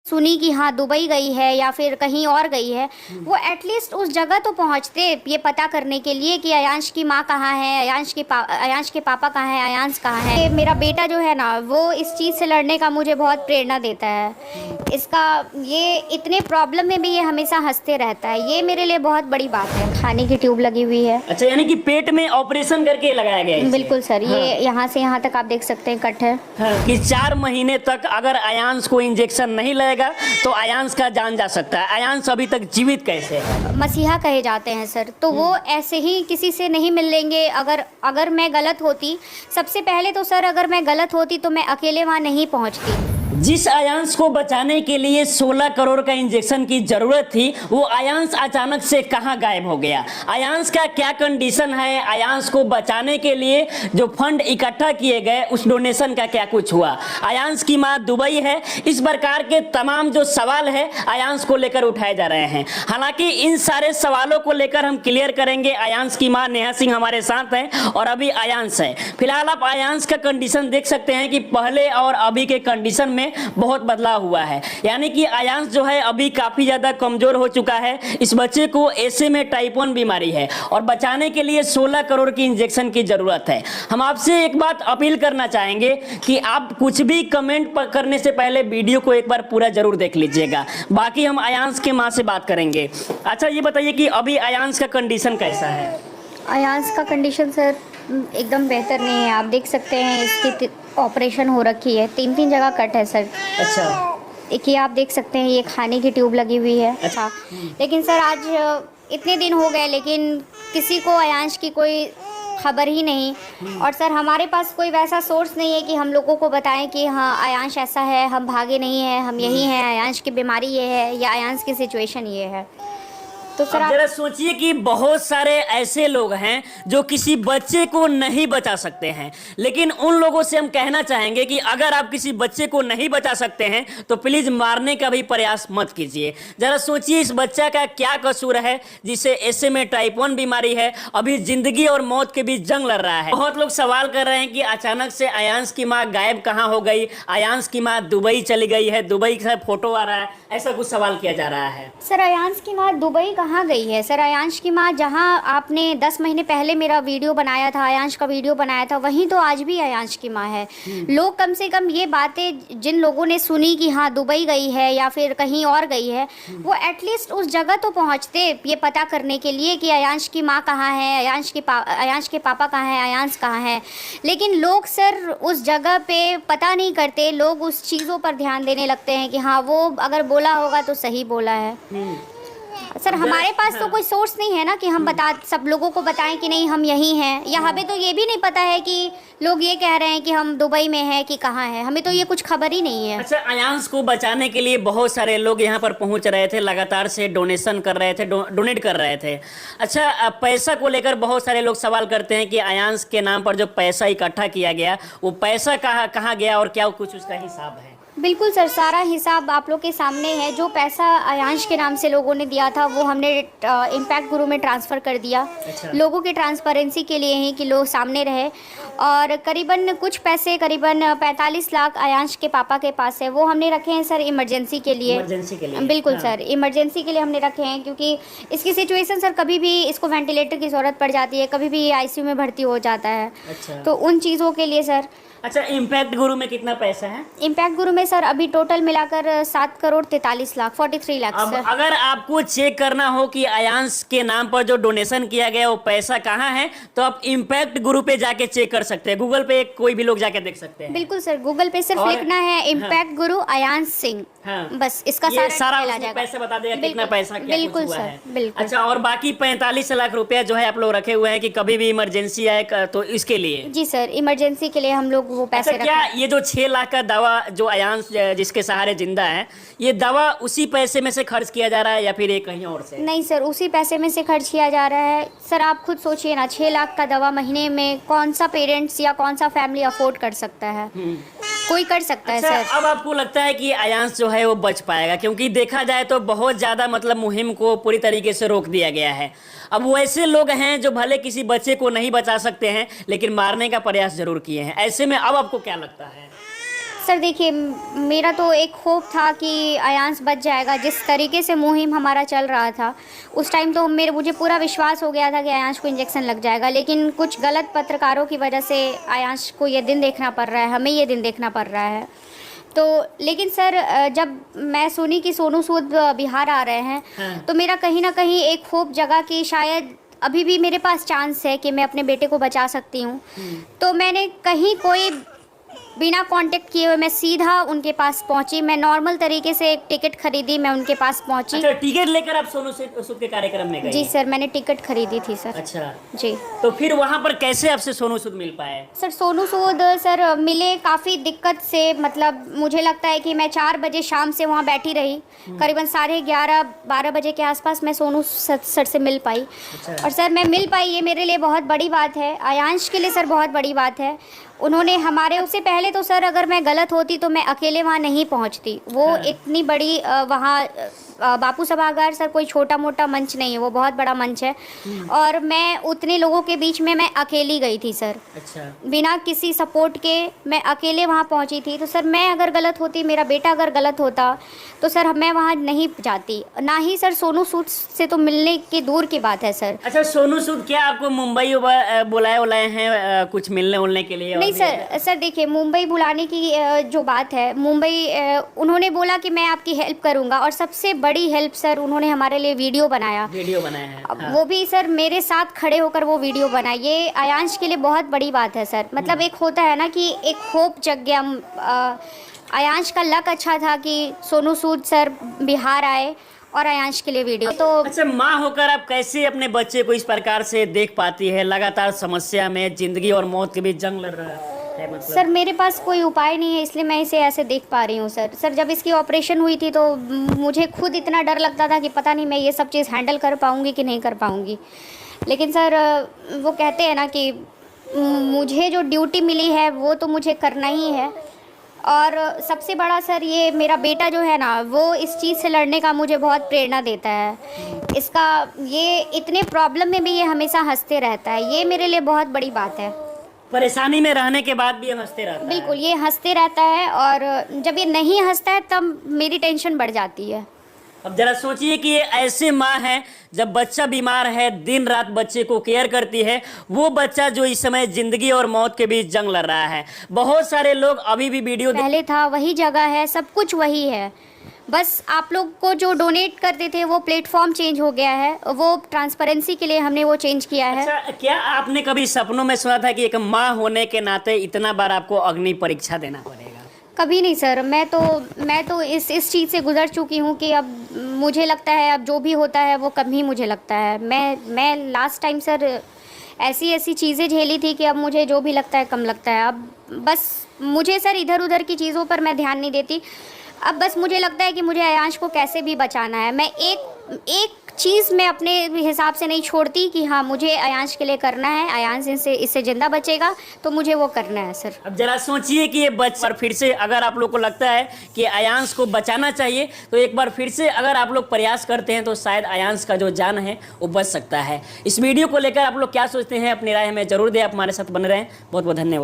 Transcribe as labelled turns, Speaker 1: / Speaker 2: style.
Speaker 1: सुनी कि हाँ दुबई गई है या फिर कहीं और गई है, वो एटलीस्ट उस जगह तो पहुंचते ये पता करने के लिए कि अयांश की माँ कहाँ है, अयांश के पापा कहाँ हैं, अयांश कहाँ है। ये मेरा बेटा जो है ना, वो इस चीज़ से लड़ने का मुझे बहुत प्रेरणा देता है। इसका ये इतने प्रॉब्लम में भी ये हमेशा हंसते रहता है, ये मेरे लिए बहुत बड़ी बात है। खाने की ट्यूब लगी हुई है।
Speaker 2: अच्छा, यानी कि पेट में ऑपरेशन करके लगाया गया है।
Speaker 1: बिल्कुल सर,
Speaker 2: हाँ।
Speaker 1: ये यहाँ से यहाँ तक आप देख सकते हैं कट है।
Speaker 2: हाँ। कि 4 महीने तक अगर अयांश को इंजेक्शन नहीं लगेगा तो अयांश का जान जा सकता है। अयांश अभी तक जीवित कैसे है?
Speaker 1: मसीहा कहे जाते हैं सर, तो वो ऐसे ही किसी से नहीं मिल लेंगे। अगर मैं गलत होती, सबसे पहले तो सर अगर मैं गलत होती तो मैं अकेले वहाँ नहीं पहुँचती।
Speaker 2: जिस अयांश को बचाने के लिए 16 करोड़ का इंजेक्शन की जरूरत थी, वो अयांश अचानक से कहां गायब हो गया? अयांश का क्या कंडीशन है? अयांश को बचाने के लिए जो फंड इकट्ठा किए गए उस डोनेशन का क्या कुछ हुआ? अयांश की मां दुबई है। इस प्रकार के तमाम जो सवाल है अयांश को लेकर उठाए जा रहे हैं। हालांकि इन सारे सवालों को लेकर हम क्लियर करेंगे। अयांश की मां नेहा सिंह हमारे साथ हैं और अभी अयांश है। फिलहाल आप अयांश का कंडीशन देख सकते हैं कि पहले और अभी के कंडीशन में बहुत बदलाव हुआ है। यानी कि अयांश जो है अभी काफी ज्यादा कमजोर हो चुका है। इस बच्चे को ऐसे में टाइप 1 बीमारी है और बचाने के लिए 16 करोड़ की इंजेक्शन की जरूरत है। हम आपसे एक बात अपील करना चाहेंगे कि आप कुछ भी कमेंट करने से पहले वीडियो को एक बार पूरा जरूर देख लीजिएगा। बाकी हम अयांश के माँ से बात करेंगे। अच्छा, ये बताइए कि अभी अयांश का कंडीशन कैसा है?
Speaker 1: अयांश का कंडीशन सर एकदम बेहतर नहीं है। आप देख सकते हैं इसकी ऑपरेशन हो रखी है, 3 जगह कट है सर।
Speaker 2: अच्छा,
Speaker 1: एक ये आप देख सकते हैं, ये खाने की ट्यूब लगी हुई है।
Speaker 2: अच्छा।
Speaker 1: लेकिन सर आज इतने दिन हो गए लेकिन किसी को अयांश की कोई खबर ही नहीं। और सर हमारे पास कोई वैसा सोर्स नहीं है कि हम लोगों को बताएं कि हाँ अयांश ऐसा है, हम भागे नहीं हैं, हम यही हैं, अयांश की बीमारी ये है या अयांश की सिचुएशन ये है। तो सर
Speaker 2: आप जरा सोचिए कि बहुत सारे ऐसे लोग हैं जो किसी बच्चे को नहीं बचा सकते हैं, लेकिन उन लोगों से हम कहना चाहेंगे कि अगर आप किसी बच्चे को नहीं बचा सकते हैं तो प्लीज मारने का भी प्रयास मत कीजिए। जरा सोचिए इस बच्चा का क्या कसूर है जिसे ऐसे में टाइप 1 बीमारी है, अभी जिंदगी और मौत के बीच जंग लड़ रहा है। बहुत लोग सवाल कर रहे हैं कि अचानक से अयांश की माँ गायब कहाँ हो गई, अयांश की माँ दुबई चली गई है, दुबई का फोटो आ रहा है, ऐसा कुछ सवाल किया जा रहा है।
Speaker 1: सर अयांश की माँ दुबई कहाँ गई है? सर अयांश की माँ जहाँ आपने 10 महीने पहले मेरा वीडियो बनाया था, अयांश का वीडियो बनाया था, वहीं तो आज भी अयांश की माँ है। लोग कम से कम ये बातें जिन लोगों ने सुनी कि हाँ दुबई गई है या फिर कहीं और गई है, वो एटलीस्ट उस जगह तो पहुँचते ये पता करने के लिए कि अयांश की माँ कहाँ है, अयांश के पापा कहाँ हैं, अयांश कहाँ है। लेकिन लोग सर उस जगह पे पता नहीं करते, लोग उस चीज़ों पर ध्यान देने लगते हैं कि हाँ वो अगर बोला होगा तो सही बोला है। सर हमारे पास तो कोई सोर्स नहीं है ना कि हम सब लोगों को बताएं कि नहीं हम यहीं हैं, या हमें तो ये भी नहीं पता है कि लोग ये कह रहे हैं कि हम दुबई में हैं कि कहाँ हैं, हमें तो ये कुछ खबर ही नहीं है।
Speaker 2: अच्छा, अयांश को बचाने के लिए बहुत सारे लोग यहाँ पर पहुँच रहे थे, लगातार से डोनेशन कर रहे थे, डोनेट कर रहे थे। अच्छा, पैसा को लेकर बहुत सारे लोग सवाल करते हैं कि अयांश के नाम पर जो पैसा इकट्ठा किया गया वो पैसा कहाँ गया और क्या कुछ उसका हिसाब है?
Speaker 1: बिल्कुल सर, सारा हिसाब आप लोग के सामने है। जो पैसा अयांश के नाम से लोगों ने दिया था वो हमने इम्पैक्ट गुरु में ट्रांसफ़र कर दिया।
Speaker 2: अच्छा।
Speaker 1: लोगों की ट्रांसपेरेंसी के लिए ही कि लोग सामने रहे। और करीबन कुछ पैसे, करीबन 45 लाख अयांश के पापा के पास है, वो हमने रखे हैं सर इमरजेंसी के लिए।
Speaker 2: इमरजेंसी के लिए?
Speaker 1: बिल्कुल
Speaker 2: हाँ।
Speaker 1: सर, इमरजेंसी के लिए हमने रखे हैं क्योंकि इसकी सिचुएशन सर कभी भी इसको वेंटिलेटर की ज़रूरत पड़ जाती है, कभी भी आईसीयू में भर्ती हो जाता है।
Speaker 2: अच्छा।
Speaker 1: तो उन चीज़ों के लिए सर।
Speaker 2: अच्छा, इम्पैक्ट गुरु में कितना पैसा है?
Speaker 1: इम्पैक्ट गुरु में सर अभी टोटल मिलाकर 7 करोड़ 43 लाख 43 लाख
Speaker 2: अब
Speaker 1: सर।
Speaker 2: अगर आपको चेक करना हो कि अयांश के नाम पर जो डोनेशन किया गया वो पैसा कहाँ है, तो आप इम्पैक्ट गुरु पे जाके चेक कर सकते हैं। गूगल पे कोई भी लोग जाके देख सकते हैं।
Speaker 1: बिल्कुल सर, गूगल पे सिर्फ लिखना है इम्पैक्ट गुरु अयांश सिंह।
Speaker 2: हाँ।
Speaker 1: बस इसका
Speaker 2: ये सारा
Speaker 1: डिटेल आ
Speaker 2: उसमें
Speaker 1: जाएगा।
Speaker 2: पैसे बता देगा कितना पैसा क्या
Speaker 1: बिल्कुल
Speaker 2: कुछ हुआ
Speaker 1: सर,
Speaker 2: है।
Speaker 1: बिल्कुल।
Speaker 2: अच्छा, और बाकी 45 लाख रुपया जो है आप लोग रखे हुए हैं कि कभी भी इमरजेंसी आए तो इसके लिए?
Speaker 1: जी सर, इमरजेंसी के लिए हम लोग वो पैसे
Speaker 2: अच्छा, क्या ये जो 6 लाख का दवा जो अयांश जिसके सहारे जिंदा है, ये दवा उसी पैसे में से खर्च किया जा रहा है या फिर ये कहीं और से?
Speaker 1: नहीं सर, उसी पैसे में से खर्च किया जा रहा है। सर आप खुद सोचिए ना, 6 लाख का दवा महीने में कौन सा पेरेंट्स या कौन सा फैमिली अफोर्ड कर सकता है? कोई कर सकता है
Speaker 2: अच्छा,
Speaker 1: सर।
Speaker 2: अब आपको लगता है कि अयांश जो है वो बच पाएगा? क्योंकि देखा जाए तो बहुत ज्यादा मतलब मुहिम को पूरी तरीके से रोक दिया गया है। अब वैसे लोग हैं जो भले किसी बच्चे को नहीं बचा सकते हैं लेकिन मारने का प्रयास जरूर किए हैं। ऐसे में अब आपको क्या लगता है?
Speaker 1: सर देखिए, मेरा तो एक होप था कि अयांश बच जाएगा। जिस तरीके से मुहिम हमारा चल रहा था उस टाइम तो मुझे पूरा विश्वास हो गया था कि अयांश को इंजेक्शन लग जाएगा, लेकिन कुछ गलत पत्रकारों की वजह से अयांश को ये दिन देखना पड़ रहा है, हमें ये दिन देखना पड़ रहा है। तो लेकिन सर जब मैं सुनी कि सोनू सूद बिहार आ रहे हैं,
Speaker 2: हाँ।
Speaker 1: तो मेरा कहीं ना कहीं एक होप जगा कि शायद अभी भी मेरे पास चांस है कि मैं अपने बेटे को बचा सकती हूँ। तो मैंने कहीं कोई बिना कांटेक्ट किए हुए मैं सीधा उनके पास पहुंची। मैं नॉर्मल तरीके से एक टिकट खरीदी, मैं उनके पास पहुंची।
Speaker 2: अच्छा, टिकट लेकर आप सोनू सूद के कार्यक्रम में गए?
Speaker 1: जी सर, मैंने टिकट खरीदी थी सर।
Speaker 2: अच्छा
Speaker 1: जी।
Speaker 2: तो फिर वहाँ पर कैसे आपसे सोनू सूद मिल पाए?
Speaker 1: सर सोनू सूद सर मिले काफ़ी दिक्कत से, मतलब मुझे लगता है कि मैं 4 बजे शाम से वहाँ बैठी रही, करीबन 11:30-12 बजे के आसपास मैं सोनू सर से मिल पाई।
Speaker 2: अच्छा।
Speaker 1: और सर मैं मिल पाई, ये मेरे लिए बहुत बड़ी बात है, अयांश के लिए सर बहुत बड़ी बात है। उन्होंने हमारे, उससे पहले तो सर अगर मैं गलत होती तो मैं अकेले वहाँ नहीं पहुँचती। वो
Speaker 2: हाँ।
Speaker 1: इतनी बड़ी वहाँ बापू सभागार सर कोई छोटा मोटा मंच नहीं है, वो बहुत बड़ा मंच है। और मैं उतने लोगों के बीच में मैं अकेली गई थी सर,
Speaker 2: अच्छा।
Speaker 1: बिना किसी सपोर्ट के मैं अकेले वहाँ पहुँची थी। तो सर मैं अगर गलत होती, मेरा बेटा अगर गलत होता तो सर मैं वहाँ नहीं जाती, ना ही सर सोनू सूद से तो मिलने की दूर की बात है सर।
Speaker 2: अच्छा, सोनू सूद क्या आपको मुंबई बुलाए हैं कुछ मिलने उलने के लिए?
Speaker 1: नहीं सर देखिए, मुंबई बुलाने की जो बात है, मुंबई उन्होंने बोला कि मैं आपकी हेल्प करूंगा, और सबसे बड़ी हेल्प सर उन्होंने हमारे लिए वीडियो बनाया
Speaker 2: है।
Speaker 1: अब
Speaker 2: हाँ।
Speaker 1: वो भी सर मेरे साथ खड़े होकर वो वीडियो बनाए। ये अयांश के लिए बहुत बड़ी बात है सर। मतलब एक होता है ना कि एक होप जग गया। अयांश का लक अच्छा था कि सोनू सूद सर बिहार आए और अयांश के लिए वीडियो। तो
Speaker 2: अच्छा, माँ होकर आप कैसे अपने बच्चे को इस प्रकार से देख पाती है? लगातार समस्या में, जिंदगी और मौत के बीच जंग लड़ रहा है मतलब।
Speaker 1: सर मेरे पास कोई उपाय नहीं है, इसलिए मैं इसे ऐसे देख पा रही हूँ सर। सर जब इसकी ऑपरेशन हुई थी तो मुझे खुद इतना डर लगता था कि पता नहीं मैं ये सब चीज़ हैंडल कर पाऊँगी कि नहीं कर पाऊँगी। लेकिन सर वो कहते हैं ना कि मुझे जो ड्यूटी मिली है वो तो मुझे करना ही है। और सबसे बड़ा सर ये मेरा बेटा जो है ना, वो इस चीज़ से लड़ने का मुझे बहुत प्रेरणा देता है। इसका ये इतने प्रॉब्लम में भी ये हमेशा हंसते रहता है, ये मेरे लिए बहुत बड़ी बात है।
Speaker 2: परेशानी में रहने के बाद भी हंसते रहता है?
Speaker 1: बिल्कुल, ये हंसते रहता है, और जब ये नहीं हंसता है तब मेरी टेंशन बढ़ जाती है।
Speaker 2: अब जरा सोचिए कि ये ऐसे माँ है, जब बच्चा बीमार है दिन रात बच्चे को केयर करती है, वो बच्चा जो इस समय जिंदगी और मौत के बीच जंग लड़ रहा है। बहुत सारे लोग अभी भी वीडियो
Speaker 1: पहले था वही जगह है, सब कुछ वही है, बस आप लोग को जो डोनेट करते थे वो प्लेटफॉर्म चेंज हो गया है, वो ट्रांसपेरेंसी के लिए हमने वो चेंज किया है।
Speaker 2: अच्छा, क्या आपने कभी सपनों में सुना था कि एक माँ होने के नाते इतना बार आपको अग्नि परीक्षा देना पड़ेगा?
Speaker 1: कभी नहीं सर। मैं तो इस चीज़ से गुजर चुकी हूँ कि अब मुझे लगता है अब जो भी होता है वो कम ही मुझे लगता है। मैं लास्ट टाइम सर ऐसी चीज़ें झेली थी कि अब मुझे जो भी लगता है कम लगता है। अब बस मुझे सर इधर उधर की चीज़ों पर मैं ध्यान नहीं देती। अब बस मुझे लगता है कि मुझे अयांश को कैसे भी बचाना है। मैं एक चीज़ मैं अपने हिसाब से नहीं छोड़ती कि हाँ मुझे अयांश के लिए करना है, अयांश इससे जिंदा बचेगा तो मुझे वो करना है सर।
Speaker 2: अब जरा सोचिए कि ये बच्चा फिर से, अगर आप लोग को लगता है कि अयांश को बचाना चाहिए तो एक बार फिर से अगर आप लोग प्रयास करते हैं तो शायद अयांश का जो जान है वो बच सकता है। इस वीडियो को लेकर आप लोग क्या सोचते हैं, अपनी राय हमें जरूर दें। आप हमारे साथ बने रहें। बहुत बहुत धन्यवाद।